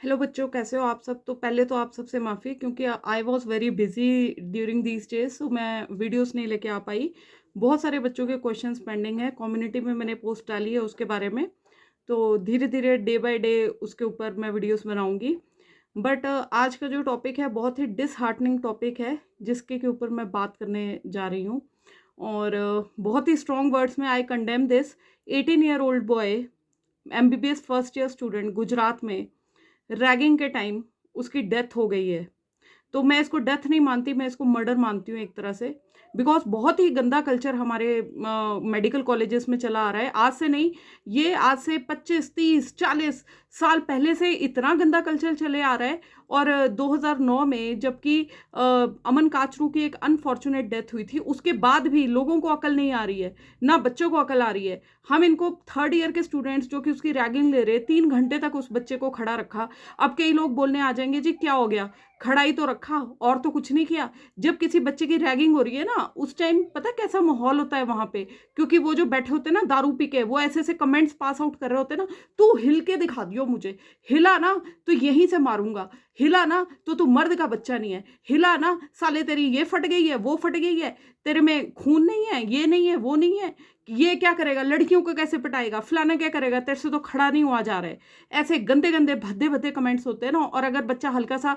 Hello बच्चों, कैसे हो आप सब। तो पहले तो आप सबसे माफ़ी, क्योंकि I was very busy during these days, तो मैं वीडियोस नहीं लेके आ पाई। बहुत सारे बच्चों के क्वेश्चंस पेंडिंग है, कम्युनिटी में मैंने पोस्ट डाली है उसके बारे में। तो धीरे धीरे डे बाय डे उसके ऊपर मैं वीडियोस बनाऊंगी। बट आज का जो टॉपिक है बहुत ही डिसहार्टनिंग टॉपिक है, जिसके के ऊपर मैं बात करने जा रही हूँ। और बहुत ही स्ट्रॉन्ग वर्ड्स में आई condemn this. 18 year old boy, MBBS first year student, Gujarat में रैगिंग के टाइम उसकी डेथ हो गई है। तो मैं इसको डेथ नहीं मानती, मैं इसको मर्डर मानती हूँ एक तरह से। बिकॉज बहुत ही गंदा कल्चर हमारे मेडिकल कॉलेजेस में चला आ रहा है। आज से नहीं, ये आज से 25 30 40 साल पहले से इतना गंदा कल्चर चले आ रहा है। और 2009 में जबकि अमन काचरू की एक अनफॉर्चुनेट डेथ हुई थी, उसके बाद भी लोगों को अकल नहीं आ रही है, ना बच्चों को अकल आ रही है। हम इनको थर्ड ईयर के स्टूडेंट्स जो कि उसकी रैगिंग ले रहे, 3 घंटे तक उस बच्चे को खड़ा रखा। अब कई लोग बोलने आ जाएंगे जी क्या हो गया, खड़ाई तो रखा और तो कुछ नहीं किया। जब किसी बच्चे की रैगिंग हो रही है ना, उस टाइम पता कैसा माहौल होता है वहां पे। क्योंकि वो जो बैठे होते हैं ना दारू पी के, वो ऐसे ऐसे कमेंट्स पास आउट कर रहे होते हैं ना, तू हिल के दिखा दियो मुझे, हिला ना तो यहीं से मारूंगा, हिला ना तो तू मर्द का बच्चा नहीं है, हिला ना साले तेरी ये फट गई है, वो फट गई है, तेरे में खून नहीं है, ये नहीं है, वो नहीं है, ये क्या करेगा, लड़कियों को कैसे पटाएगा, फलाना क्या करेगा, तेरे से तो खड़ा नहीं हुआ जा रहा है। ऐसे गंदे गंदे भद्दे भद्दे कमेंट्स होते हैं ना। और अगर बच्चा हल्का सा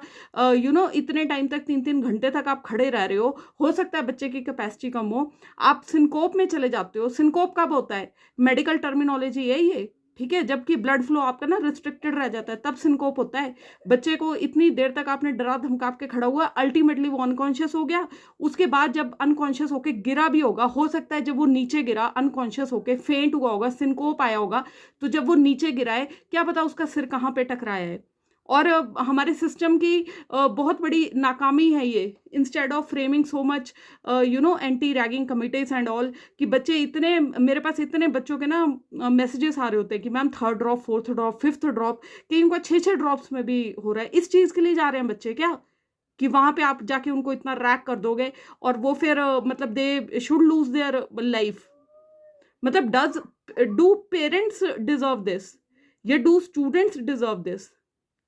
इतने टाइम तक 3 3 घंटे तक आप खड़े रह रहे हो सकता है बच्चे की कैपेसिटी कम हो, आप सिनकोप में चले जाते हो। सिनकोप कब होता है, मेडिकल टर्मिनोलॉजी यही है, ठीक है, जबकि ब्लड फ्लो आपका ना रिस्ट्रिक्टेड रह जाता है, तब सिनकोप होता है। बच्चे को इतनी देर तक आपने डरा धमका के खड़ा हुआ, अल्टीमेटली वो अनकॉन्शियस हो गया। उसके बाद जब अनकॉन्शियस होके गिरा भी होगा, हो सकता है जब वो नीचे गिरा अनकॉन्शियस होके फेंट हुआ होगा, सिनकोप आया होगा, तो जब वो नीचे गिरा है, क्या पता उसका सिर कहाँ पे टकराया है। और हमारे सिस्टम की बहुत बड़ी नाकामी है ये। Instead of framing so much anti ragging committees and all, कि बच्चे इतने, मेरे पास इतने बच्चों के ना मैसेजेस आ रहे होते हैं कि ma'am 3rd drop 4th drop 5th drop, कहीं उनका 6 6 ड्रॉप्स में भी हो रहा है। इस चीज़ के लिए जा रहे हैं बच्चे क्या, कि वहां पे आप जाके उनको इतना रैक कर दोगे और वो फिर मतलब they should lose their life. मतलब डू पेरेंट्स डिजर्व दिस, या do students deserve this.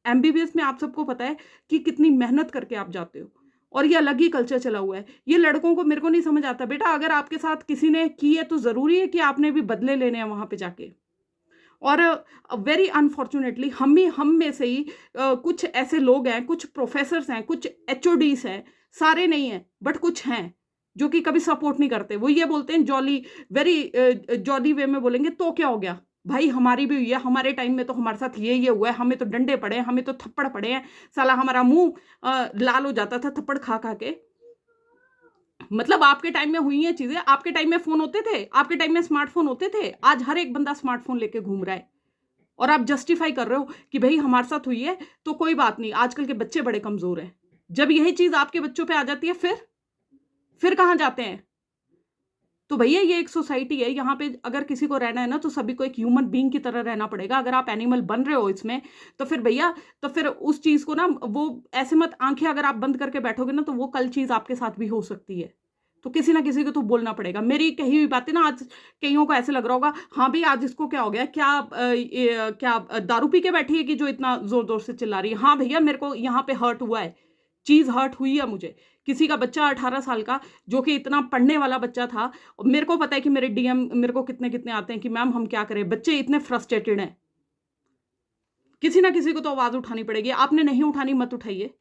MBBS में आप सबको पता है कि कितनी मेहनत करके आप जाते हो, और ये अलग ही कल्चर चला हुआ है। ये लड़कों को, मेरे को नहीं समझ आता बेटा, अगर आपके साथ किसी ने की है तो जरूरी है कि आपने भी बदले लेने हैं वहां पे जाके। और वेरी अनफॉर्चुनेटली हम में से ही कुछ ऐसे लोग हैं, कुछ प्रोफेसर्स हैं, कुछ एचओडीज हैं, सारे नहीं हैं बट कुछ हैं, जो कि कभी सपोर्ट नहीं करते। वो ये बोलते हैं जॉली, वेरी जॉली वे में बोलेंगे तो क्या हो गया भाई, हमारी भी हुई है, हमारे टाइम में तो हमारे साथ ये हुआ है, हमें तो डंडे पड़े हैं, हमें तो थप्पड़ पड़े हैं, साला हमारा मुंह लाल हो जाता था थप्पड़ खा खा के। मतलब आपके टाइम में हुई हैं चीजें, आपके टाइम में फोन होते थे, आपके टाइम में स्मार्टफोन होते थे, आज हर एक बंदा स्मार्टफोन लेके घूम रहा है। और आप जस्टिफाई कर रहे हो कि भाई हमारे साथ हुई है तो कोई बात नहीं, आजकल के बच्चे बड़े कमजोर हैं। जब यही चीज आपके बच्चों पे आ जाती है, फिर कहां जाते हैं। तो भैया ये एक सोसाइटी है, यहाँ पे अगर किसी को रहना है ना, तो सभी को एक ह्यूमन बीइंग की तरह रहना पड़ेगा। अगर आप एनिमल बन रहे हो इसमें, तो फिर भैया, तो फिर उस चीज को ना, वो ऐसे मत, आंखें अगर आप बंद करके बैठोगे ना, तो वो कल चीज आपके साथ भी हो सकती है। तो किसी ना किसी को तो बोलना पड़ेगा। मेरी कही हुई बातें ना आज कईयों को ऐसे लग रहा होगा, हाँ भाई आज इसको क्या हो गया, क्या क्या दारू पी के बैठी है कि जो इतना जोर जोर से चिल्ला रही है। हाँ भैया, मेरे को यहाँ पे हर्ट हुआ है, चीज हर्ट हुई है मुझे। किसी का बच्चा 18 साल का, जो कि इतना पढ़ने वाला बच्चा था, और मेरे को पता है कि मेरे डीएम मेरे को कितने कितने आते हैं कि मैम हम क्या करें, बच्चे इतने फ्रस्ट्रेटेड हैं। किसी ना किसी को तो आवाज उठानी पड़ेगी। आपने नहीं उठानी, मत उठाइए।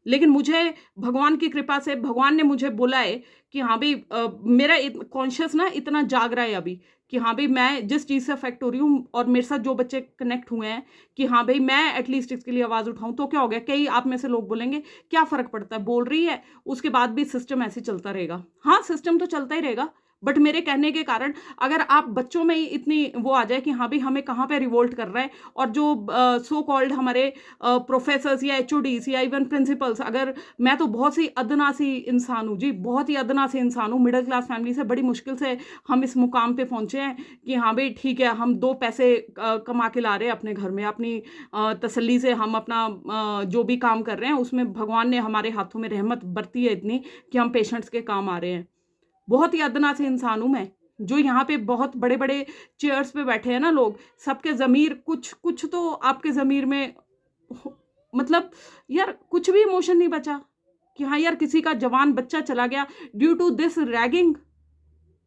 लेकिन मुझे भगवान की कृपा से, भगवान ने मुझे बोला है कि हाँ भाई, मेरा कॉन्शियस ना इतना जाग रहा है अभी, कि हाँ भाई मैं जिस चीज़ से अफेक्ट हो रही हूँ, और मेरे साथ जो बच्चे कनेक्ट हुए हैं, कि हाँ भाई मैं एटलीस्ट इसके लिए आवाज़ उठाऊं। तो क्या हो गया, कई आप में से लोग बोलेंगे क्या फ़र्क पड़ता है, बोल रही है, उसके बाद भी सिस्टम ऐसे चलता रहेगा। हाँ, सिस्टम तो चलता ही रहेगा, बट मेरे कहने के कारण अगर आप बच्चों में ही इतनी वो आ जाए कि हाँ भाई हमें कहाँ पे रिवोल्ट कर रहा है, और जो सो कॉल्ड हमारे प्रोफेसर्स या एचओडीज या इवन प्रिंसिपल्स, अगर, मैं तो बहुत सी अदना सी इंसान हूँ जी, बहुत ही अदना सी इंसान हूँ, मिडिल क्लास फैमिली से बड़ी मुश्किल से हम इस मुकाम पे पहुंचे हैं कि हाँ भाई ठीक है, हम 2 पैसे कमा के ला रहे हैं अपने घर में, अपनी तसल्ली से हम अपना जो भी काम कर रहे हैं उसमें भगवान ने हमारे हाथों में रहमत बरती है इतनी कि हम पेशेंट्स के काम आ रहे हैं। बहुत ही अदना से इंसान हूं मैं। जो यहाँ पे बहुत बड़े बड़े चेयर्स पे बैठे हैं ना लोग, सबके ज़मीर, कुछ कुछ तो आपके ज़मीर में मतलब यार कुछ भी इमोशन नहीं बचा कि हाँ यार किसी का जवान बच्चा चला गया ड्यू टू दिस रैगिंग।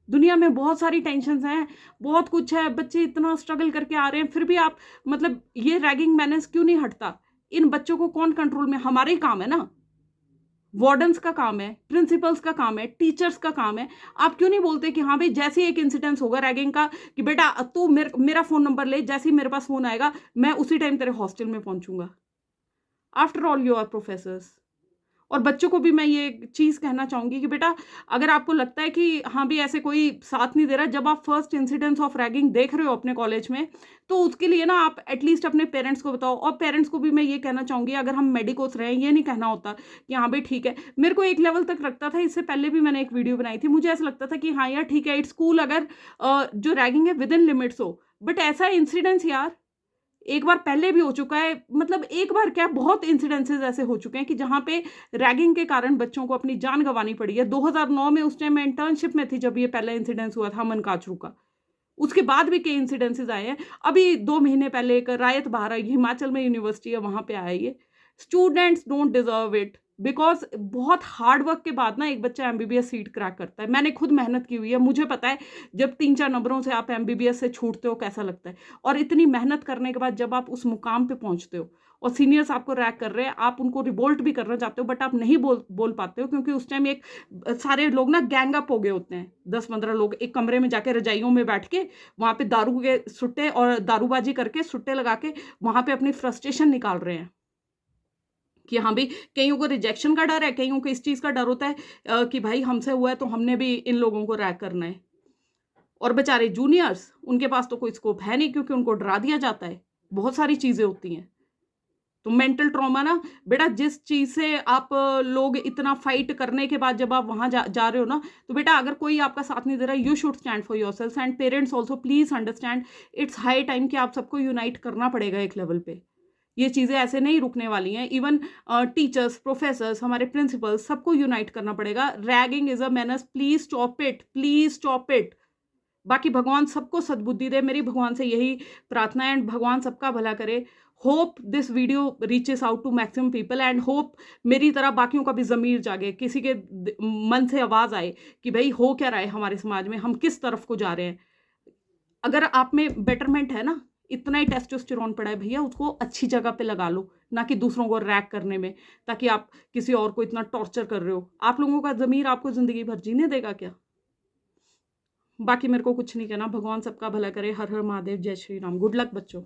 दुनिया में बहुत सारी टेंशन्स हैं, बहुत कुछ है, बच्चे इतना स्ट्रगल करके आ रहे हैं, फिर भी आप मतलब ये रैगिंग मैनेज क्यों नहीं हटता? इन बच्चों को कौन कंट्रोल में, हमारा ही काम है ना, वार्डन्स का काम है, प्रिंसिपल्स का काम है, टीचर्स का काम है। आप क्यों नहीं बोलते कि हाँ भाई जैसे ही एक इंसिडेंस होगा रैगिंग का कि बेटा तू मेरा फोन नंबर ले, जैसे ही मेरे पास फोन आएगा मैं उसी टाइम तेरे हॉस्टल में पहुंचूंगा। After all you are professors. और बच्चों को भी मैं ये चीज़ कहना चाहूँगी कि बेटा अगर आपको लगता है कि हाँ भी ऐसे कोई साथ नहीं दे रहा, जब आप फर्स्ट इंसिडेंस ऑफ रैगिंग देख रहे हो अपने कॉलेज में, तो उसके लिए ना आप एटलीस्ट अपने पेरेंट्स को बताओ। और पेरेंट्स को भी मैं ये कहना चाहूँगी, अगर हम मेडिकोस रहे हैं, ये नहीं कहना होता कि हाँ भाई ठीक है। मेरे को एक लेवल तक लगता था, इससे पहले भी मैंने एक वीडियो बनाई थी, मुझे ऐसा लगता था कि हाँ यार ठीक है, इट्स कूल अगर जो रैगिंग है विद इन लिमिट्स हो, बट ऐसा इंसिडेंस यार एक बार पहले भी हो चुका है। मतलब एक बार क्या, बहुत इंसिडेंसेस ऐसे हो चुके हैं कि जहां पे रैगिंग के कारण बच्चों को अपनी जान गंवानी पड़ी है। 2009 में उस टाइम मैं इंटर्नशिप में थी जब ये पहला इंसिडेंस हुआ था मनकाचरू का। उसके बाद भी कई इंसिडेंसेस आए हैं। अभी 2 महीने पहले एक रायत बाहर आई, हिमाचल में यूनिवर्सिटी है वहां पे आया ये। Students don't deserve it, because बहुत हार्ड वर्क के बाद ना एक बच्चा एमबीबीएस सीट क्रैक करता है। मैंने खुद मेहनत की हुई है, मुझे पता है जब 3-4 नंबरों से आप एमबीबीएस से छूटते हो कैसा लगता है। और इतनी मेहनत करने के बाद जब आप उस मुकाम पे पहुंचते हो और सीनियर्स आपको रैक कर रहे हैं, आप उनको रिवोल्ट भी करना चाहते हो, बट आप नहीं बोल पाते हो, क्योंकि उस टाइम एक सारे लोग ना गैंग अप हो गए होते हैं, 10-15 लोग एक कमरे में जाके रजाइयों में बैठ के वहां पे दारू के सुट्टे और दारूबाजी करके सुट्टे लगा के वहां पे अपनी फ्रस्ट्रेशन निकाल रहे हैं कि हाँ भाई कईयों को रिजेक्शन का डर है, कईयों को इस चीज का डर होता है कि भाई हमसे हुआ है तो हमने भी इन लोगों को रैक करना है। और बेचारे जूनियर्स, उनके पास तो कोई स्कोप है नहीं क्योंकि उनको डरा दिया जाता है। बहुत सारी चीजें होती हैं। तो मेंटल ट्रॉमा ना बेटा, जिस चीज से आप लोग इतना फाइट करने के बाद जब आप वहां जा रहे हो ना, तो बेटा अगर कोई आपका साथ नहीं दे रहा, you should stand for your self. And parents also please understand, it's high time कि आप सबको यूनाइट करना पड़ेगा एक लेवल पे। ये चीजें ऐसे नहीं रुकने वाली हैं। इवन टीचर्स, प्रोफेसर्स, हमारे प्रिंसिपल्स, सबको यूनाइट करना पड़ेगा। Ragging is a menace, please stop it, please stop it. बाकी भगवान सबको सद्बुद्धि दे, मेरी भगवान से यही प्रार्थना है, एंड भगवान सबका भला करे। Hope this video reaches out to maximum people, and hope मेरी तरह बाकियों का भी जमीर जागे, किसी के मन से आवाज आए कि भाई हो क्या रहा है हमारे समाज में, हम किस तरफ को जा रहे हैं। अगर आप में बेटरमेंट है ना, इतना ही टेस्टोस्टेरोन पड़ा है भैया, उसको अच्छी जगह पे लगा लो, ना कि दूसरों को रैक करने में, ताकि आप किसी और को इतना टॉर्चर कर रहे हो। आप लोगों का ज़मीर आपको ज़िंदगी भर जीने देगा क्या? बाकी मेरे को कुछ नहीं कहना। भगवान सबका भला करे। हर हर महादेव, जय श्री राम। गुड लक बच्चों।